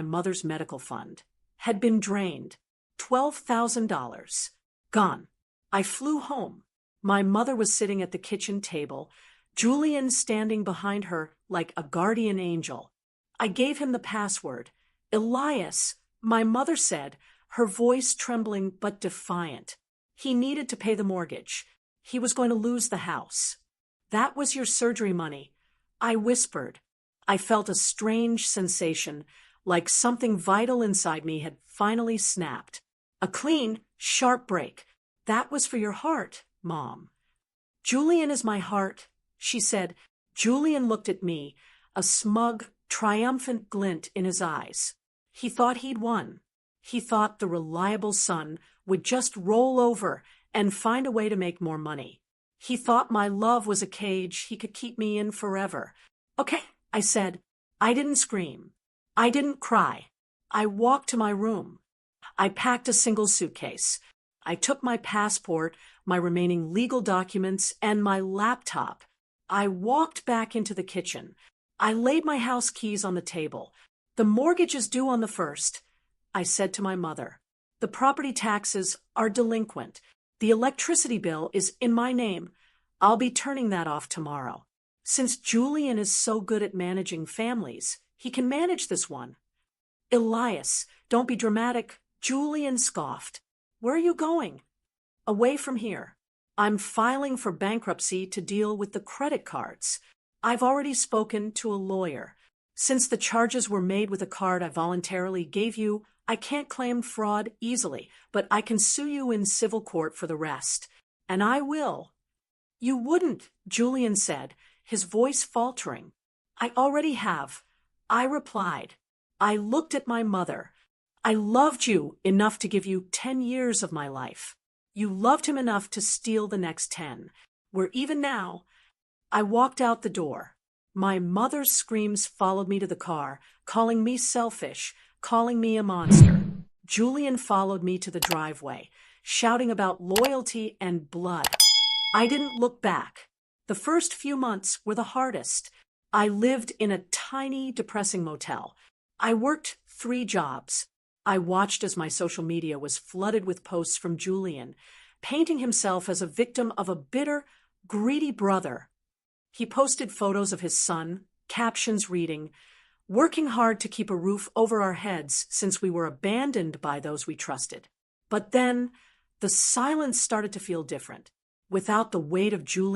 my mother's medical fund had been drained. $12,000. Gone. I flew home. My mother was sitting at the kitchen table, Julian standing behind her like a guardian angel. I gave him the password. Elias, my mother said, her voice trembling but defiant. He needed to pay the mortgage. He was going to lose the house. That was your surgery money, I whispered. I felt a strange sensation, like something vital inside me had finally snapped. A clean, sharp break. That was for your heart, Mom. Julian is my heart, she said. Julian looked at me, a smug, triumphant glint in his eyes. He thought he'd won. He thought the reliable son would just roll over and find a way to make more money. He thought my love was a cage he could keep me in forever. Okay, I said. I didn't scream. I didn't cry. I walked to my room. I packed a single suitcase. I took my passport, my remaining legal documents, and my laptop. I walked back into the kitchen. I laid my house keys on the table. The mortgage is due on the 1st, I said to my mother. The property taxes are delinquent. The electricity bill is in my name. I'll be turning that off tomorrow. Since Julian is so good at managing families, he can manage this one. Elias, don't be dramatic. Julian scoffed. Where are you going? Away from here. I'm filing for bankruptcy to deal with the credit cards. I've already spoken to a lawyer. Since the charges were made with a card I voluntarily gave you, I can't claim fraud easily, but I can sue you in civil court for the rest. And I will. You wouldn't, Julian said, his voice faltering. I already have. I replied. I looked at my mother. I loved you enough to give you 10 years of my life. You loved him enough to steal the next 10. Where even now, I walked out the door. My mother's screams followed me to the car, calling me selfish, calling me a monster. Julian followed me to the driveway, shouting about loyalty and blood. I didn't look back. The first few months were the hardest. I lived in a tiny, depressing motel. I worked 3 jobs. I watched as my social media was flooded with posts from Julian, painting himself as a victim of a bitter, greedy brother. He posted photos of his son, captions reading, "Working hard to keep a roof over our heads since we were abandoned by those we trusted." But then, the silence started to feel different. Without the weight of Julian